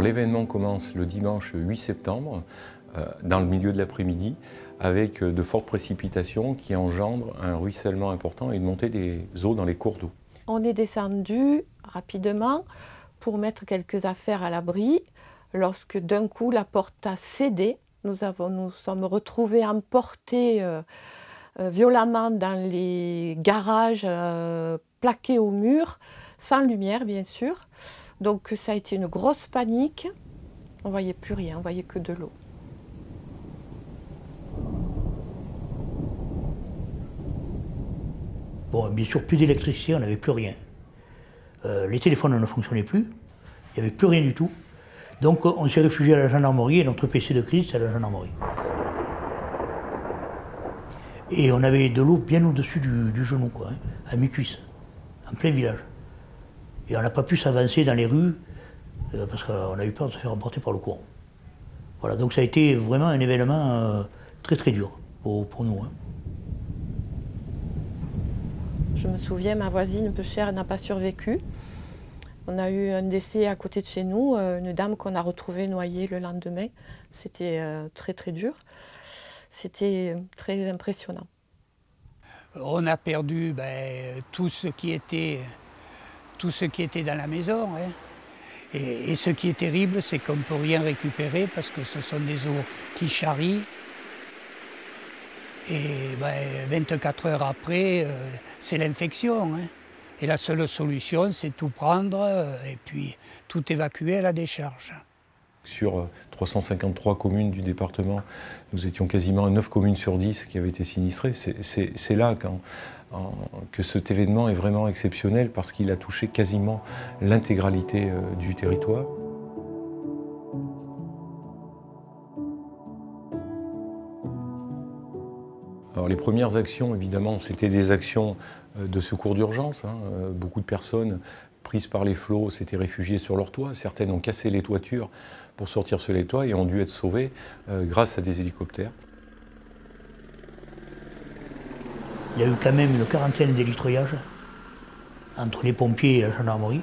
l'événement commence le dimanche 8 septembre, dans le milieu de l'après-midi, avec de fortes précipitations qui engendrent un ruissellement important et une montée des eaux dans les cours d'eau. On est descendu rapidement pour mettre quelques affaires à l'abri, lorsque d'un coup la porte a cédé. Nous sommes retrouvés emportés violemment dans les garages plaqués au mur, sans lumière bien sûr. Donc ça a été une grosse panique. On ne voyait plus rien, on ne voyait que de l'eau. Bon, bien sûr, plus d'électricité, on n'avait plus rien. Les téléphones ne fonctionnaient plus, il n'y avait plus rien du tout. Donc on s'est réfugié à la gendarmerie et notre PC de crise, c'est à la gendarmerie. Et on avait de l'eau bien au-dessus du genou, quoi, hein, à mi-cuisse, en plein village. Et on n'a pas pu s'avancer dans les rues parce qu'on a eu peur de se faire emporter par le courant. Voilà, donc ça a été vraiment un événement très très dur pour nous. Hein. Je me souviens, ma voisine peu chère n'a pas survécu. On a eu un décès à côté de chez nous, une dame qu'on a retrouvée noyée le lendemain. C'était très très dur. C'était très impressionnant. On a perdu tout ce qui était dans la maison. Hein. Et ce qui est terrible, c'est qu'on ne peut rien récupérer parce que ce sont des eaux qui charrient. Et 24 heures après, c'est l'infection. Hein. Et la seule solution, c'est tout prendre et puis tout évacuer à la décharge. Sur 353 communes du département, nous étions quasiment à 9 communes sur 10 qui avaient été sinistrées. C'est là que cet événement est vraiment exceptionnel parce qu'il a touché quasiment l'intégralité du territoire. Alors les premières actions, évidemment, c'était des actions de secours d'urgence. Hein. Beaucoup de personnes prises par les flots s'étaient réfugiées sur leur toit. Certaines ont cassé les toitures pour sortir sur les toits et ont dû être sauvées grâce à des hélicoptères. Il y a eu quand même une quarantaine d'élitroyages entre les pompiers et la gendarmerie.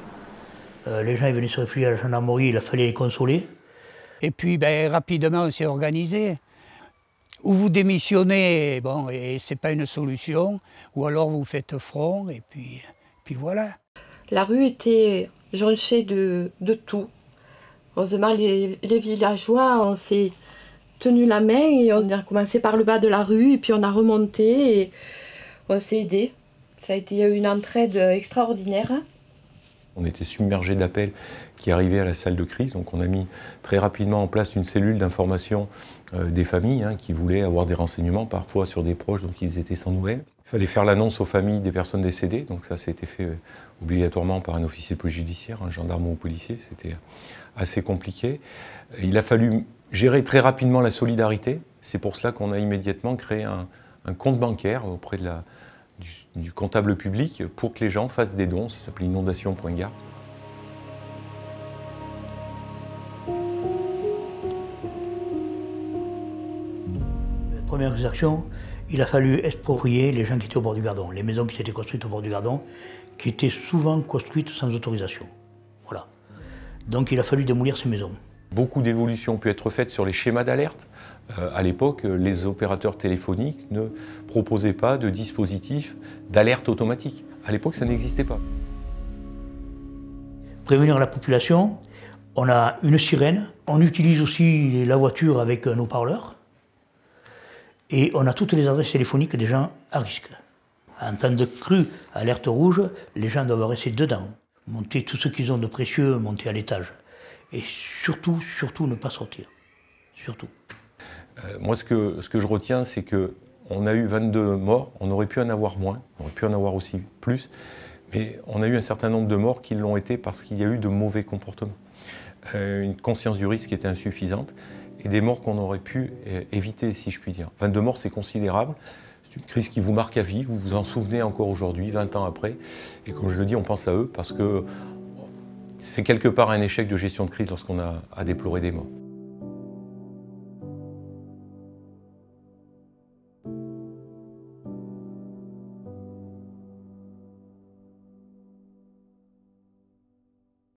Les gens ils venaient se réfugier à la gendarmerie, il fallait les consoler. Et puis rapidement on s'est organisé. Ou vous démissionnez, bon, et c'est pas une solution, ou alors vous faites front, et puis voilà. La rue était jonchée de tout. Heureusement, les villageois, on s'est tenu la main et on a commencé par le bas de la rue, et puis on a remonté et on s'est aidés. Il y a eu une entraide extraordinaire. On était submergés d'appels qui arrivaient à la salle de crise, donc on a mis très rapidement en place une cellule d'information des familles qui voulaient avoir des renseignements, parfois sur des proches dont ils étaient sans nouvelles. Il fallait faire l'annonce aux familles des personnes décédées, donc ça c'était fait obligatoirement par un officier de police judiciaire, un gendarme ou un policier, c'était assez compliqué. Il a fallu gérer très rapidement la solidarité, c'est pour cela qu'on a immédiatement créé un compte bancaire auprès du comptable public pour que les gens fassent des dons, ça s'appelle inondation.gard. Première action, il a fallu exproprier les gens qui étaient au bord du Gardon, les maisons qui étaient construites au bord du Gardon, qui étaient souvent construites sans autorisation. Voilà. Donc il a fallu démolir ces maisons. Beaucoup d'évolutions ont pu être faites sur les schémas d'alerte. À l'époque, les opérateurs téléphoniques ne proposaient pas de dispositif d'alerte automatique. À l'époque, ça n'existait pas. Prévenir la population, on a une sirène, on utilise aussi la voiture avec un haut-parleur. Et on a toutes les adresses téléphoniques des gens à risque. En temps de crue, alerte rouge, les gens doivent rester dedans. Monter tout ce qu'ils ont de précieux, monter à l'étage. Et surtout ne pas sortir. Surtout. Moi, ce que je retiens, c'est qu'on a eu 22 morts, on aurait pu en avoir moins, on aurait pu en avoir aussi plus, mais on a eu un certain nombre de morts qui l'ont été parce qu'il y a eu de mauvais comportements. Une conscience du risque était insuffisante. Et des morts qu'on aurait pu éviter, si je puis dire. 22 morts, c'est considérable. C'est une crise qui vous marque à vie, vous vous en souvenez encore aujourd'hui, 20 ans après. Et comme je le dis, on pense à eux parce que c'est quelque part un échec de gestion de crise lorsqu'on a à déplorer des morts.